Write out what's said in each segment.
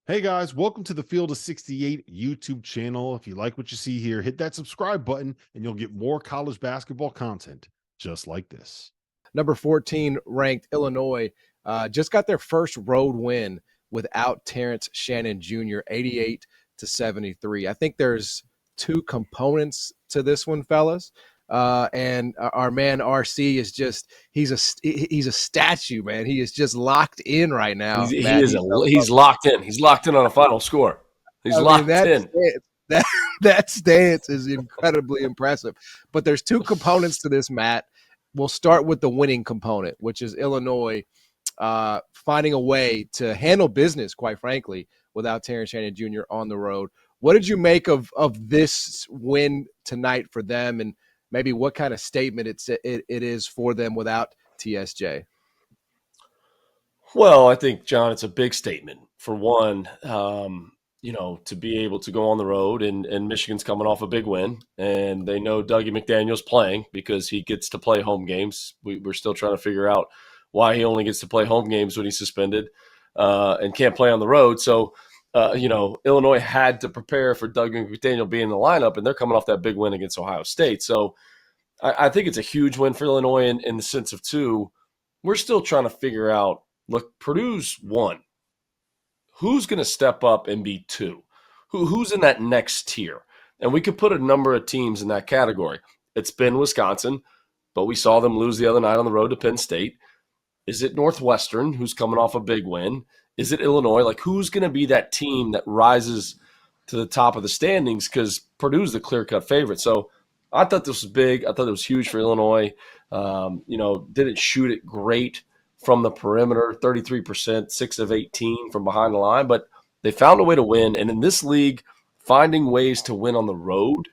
Hey guys, welcome to the Field of 68 YouTube channel. If you like what you see here, hit that subscribe button and you'll get more college basketball content just like this. Number 14 ranked Illinois just got their first road win without Terrence Shannon Jr., 88-73. I think there's two components to this one, fellas. And our man RC is just he's a statue, man. He is just locked in right now. He's locked in. He's locked in on a final score. He's locked in. That stance is incredibly impressive. But there's two components to this, Matt. We'll start with the winning component, which is Illinois finding a way to handle business, quite frankly, without Terrence Shannon Jr. on the road. What did you make of this win tonight for them, and maybe what kind of statement it is for them without TSJ? Well, I think, John, it's a big statement. For one, to be able to go on the road, and Michigan's coming off a big win, and they know Dougie McDaniel's playing because he gets to play home games. We're still trying to figure out why he only gets to play home games when he's suspended and can't play on the road. So, Illinois had to prepare for Dougie McDaniel being in the lineup, and they're coming off that big win against Ohio State. So I think it's a huge win for Illinois in the sense of, two, we're still trying to figure out, look, Purdue's won. Who's going to step up and be two? Who's in that next tier? And we could put a number of teams in that category. It's been Wisconsin, but we saw them lose the other night on the road to Penn State. Is it Northwestern, who's coming off a big win? Is it Illinois? Like, who's going to be that team that rises to the top of the standings? Because Purdue's the clear-cut favorite. So I thought this was big. I thought it was huge for Illinois. Didn't shoot it great from the perimeter, 33%, 6 of 18 from behind the line, but they found a way to win. And in this league, finding ways to win on the road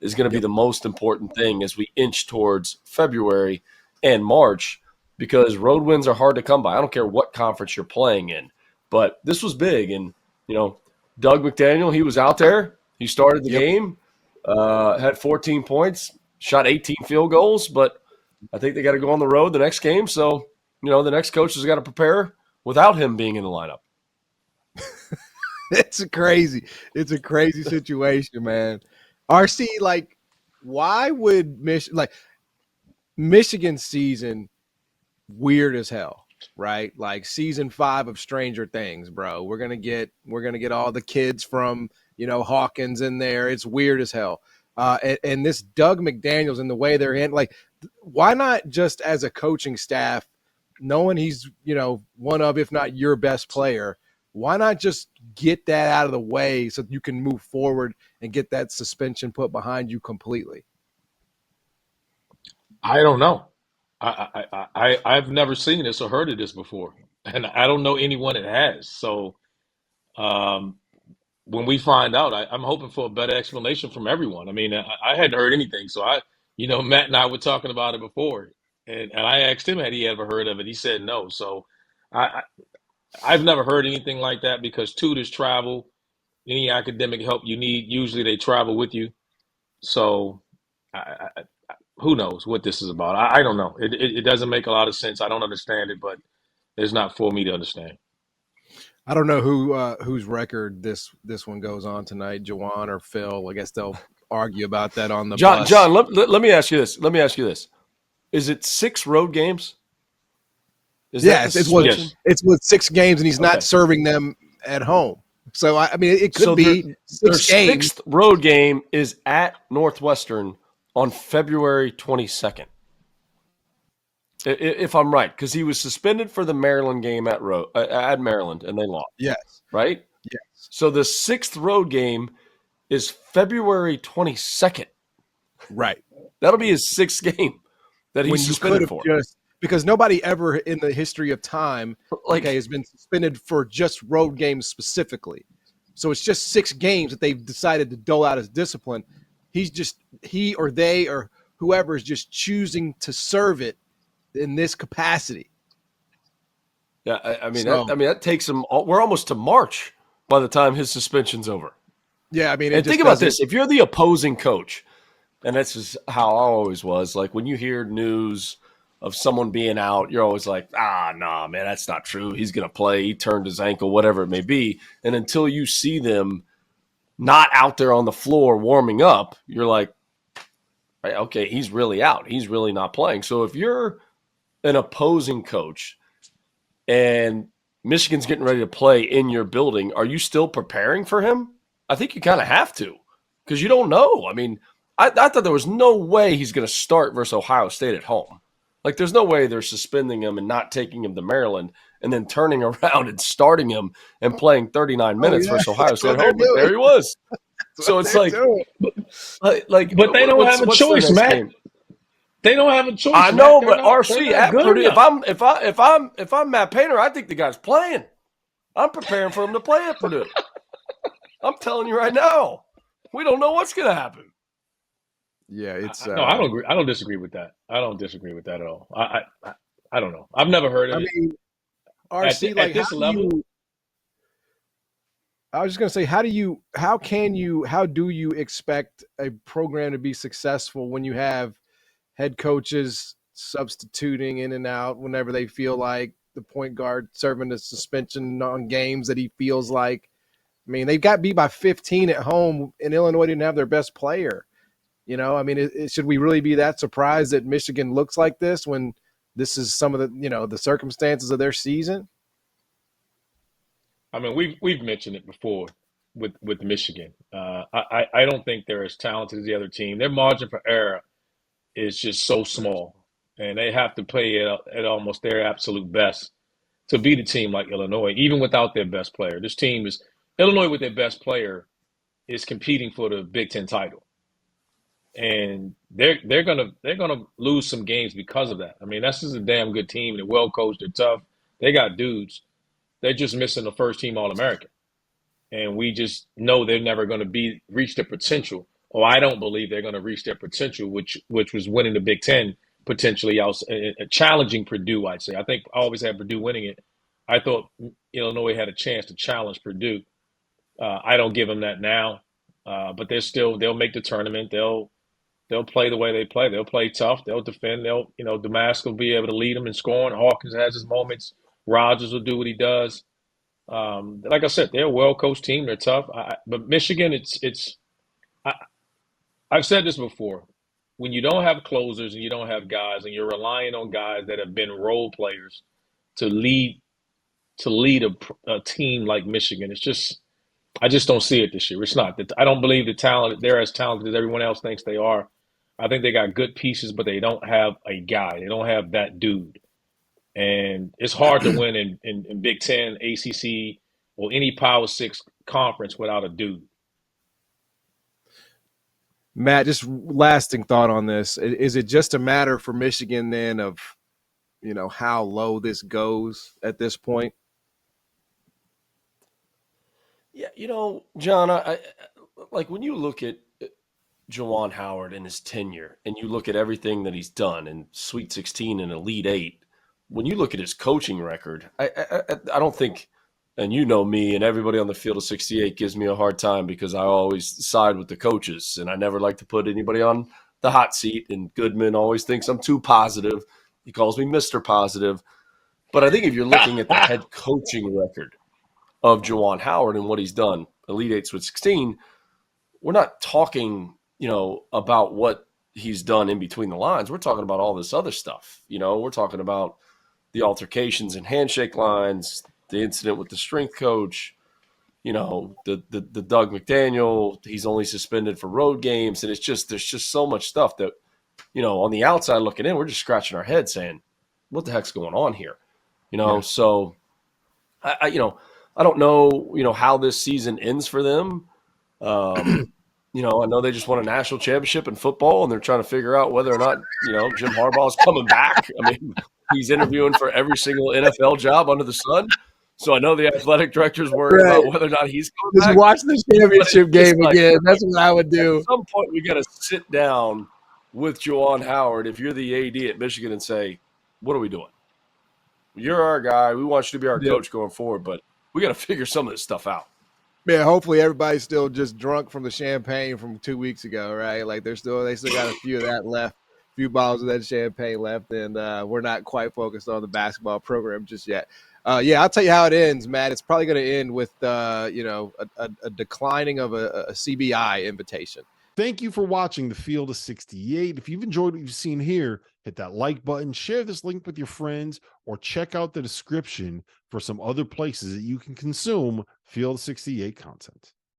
is going to be the most important thing as we inch towards February and March, because road wins are hard to come by. I don't care what conference you're playing in, but this was big. And, Doug McDaniel, he was out there. He started the game, had 14 points, shot 18 field goals, but I think they got to go on the road the next game. So, the next coach has got to prepare without him being in the lineup. It's a crazy situation, man. RC, why would Michigan season weird as hell, right? Like season 5 of Stranger Things, bro. We're gonna get all the kids from Hawkins in there. It's weird as hell. And this Doug McDaniels and the way they're in, why not just as a coaching staff, knowing he's, one of, if not your best player, why not just get that out of the way so you can move forward and get that suspension put behind you completely? I don't know. I've never seen this or heard of this before, and I don't know anyone that has. So when we find out, I'm hoping for a better explanation from everyone. I mean, I hadn't heard anything. So Matt and I were talking about it before. And I asked him had he ever heard of it. He said no. So I've never heard anything like that, because tutors travel. Any academic help you need, usually they travel with you. So who knows what this is about? I don't know. It doesn't make a lot of sense. I don't understand it, but it's not for me to understand. I don't know whose record this one goes on tonight, Juwan or Phil. I guess they'll argue about that on the bus. John, let me ask you this. Is it 6 road games? It's with 6 games, and he's not serving them at home. So, it could be 6 games. 6th road game is at Northwestern on February 22nd. If I'm right, because he was suspended for the Maryland game at Maryland, and they lost. Yes. Right? Yes. So the 6th road game is February 22nd. Right. That'll be his 6th game that he's suspended for. Because nobody ever in the history of time has been suspended for just road games specifically. So it's just 6 games that they've decided to dole out as discipline. He or they or whoever is just choosing to serve it in this capacity. Yeah, that takes him. We're almost to March by the time his suspension's over. Yeah, and think about this: if you're the opposing coach, and this is how I always was, like when you hear news of someone being out, you're always like, nah, man, that's not true. He's going to play. He turned his ankle, whatever it may be. And until you see them not out there on the floor warming up, you're like, okay, he's really out. He's really not playing. So if you're an opposing coach and Michigan's getting ready to play in your building, are you still preparing for him? I think you kind of have to, because you don't know. I mean, I thought there was no way he's going to start versus Ohio State at home. Like, there's no way they're suspending him and not taking him to Maryland and then turning around and starting him and playing 39 minutes versus Ohio State at home. But there he was. So it's like, but they don't have a choice, Matt. Game? They don't have a choice. I know, but RC at Purdue. If I'm Matt Painter, I think the guy's playing. I'm preparing for him to play at Purdue. I'm telling you right now, we don't know what's going to happen. Yeah, it's. No, I don't agree. I don't disagree with that. I don't disagree with that at all. I don't know. I've never heard of it. I mean, RC, at this level. I was just going to say, how do you expect a program to be successful when you have head coaches substituting in and out whenever they feel like, the point guard serving a suspension on games that he feels like? I mean, they got beat by 15 at home, and Illinois didn't have their best player. You know, I mean, should we really be that surprised that Michigan looks like this when this is some of the, the circumstances of their season? I mean, we've mentioned it before with Michigan. I don't think they're as talented as the other team. Their margin for error is just so small, and they have to play at almost their absolute best to beat a team like Illinois, even without their best player. This team is Illinois with their best player is competing for the Big Ten title, and they're gonna lose some games because of that. I mean, that's just a damn good team. They're well coached. They're tough. They got dudes. They're just missing the first team All-American. And we just know they're never going to reach their potential. Or I don't believe they're going to reach their potential, which was winning the Big Ten potentially, challenging Purdue, I'd say. I think I always had Purdue winning it. I thought Illinois had a chance to challenge Purdue. I don't give them that now. But they'll make the tournament. They'll play the way they play. They'll play tough. They'll defend. Damask will be able to lead them in scoring. Hawkins has his moments. Rogers will do what he does. Like I said, they're a well-coached team. They're tough. But Michigan, I've said this before. When you don't have closers and you don't have guys, and you're relying on guys that have been role players to lead a team like Michigan, I just don't see it this year. It's not. I don't believe they're as talented as everyone else thinks they are. I think they got good pieces, but they don't have a guy. They don't have that dude. And it's hard to win in Big Ten, ACC, or any Power 6 conference without a dude. Matt, just lasting thought on this. Is it just a matter for Michigan then of, how low this goes at this point? Yeah, John, I like when you look at Juwan Howard and his tenure and you look at everything that he's done in Sweet 16 and Elite 8, when you look at his coaching record, I don't think, and me and everybody on the field of 68 gives me a hard time because I always side with the coaches and I never like to put anybody on the hot seat, and Goodman always thinks I'm too positive. He calls me Mr. Positive. But I think if you're looking at the head coaching record of Juwan Howard and what he's done, Elite 8 Sweet 16, we're not talking, about what he's done in between the lines. We're talking about all this other stuff. We're talking about the altercations and handshake lines, the incident with the strength coach, the Doug McDaniel, he's only suspended for road games. And there's just so much stuff that, on the outside looking in, we're just scratching our head saying, what the heck's going on here? So I don't know, how this season ends for them. I know they just won a national championship in football and they're trying to figure out whether or not, Jim Harbaugh's coming back. I mean, he's interviewing for every single NFL job under the sun. So I know the athletic director's worried about whether or not he's coming back. Just watch the championship game again. That's what I would do. At some point, we got to sit down with Juwan Howard, if you're the AD at Michigan, and say, what are we doing? You're our guy. We want you to be our coach going forward, but we got to figure some of this stuff out. Man, hopefully everybody's still just drunk from the champagne from 2 weeks ago, right? Like they still got a few of that left few bottles of that champagne left, and we're not quite focused on the basketball program just yet. Yeah, I'll tell you how it ends, Matt. It's probably going to end with a declining of a CBI invitation. Thank you for watching the Field of 68. If you've enjoyed what you've seen here, hit that like button, share this link with your friends, or check out the description for some other places that you can consume Field of 68 content.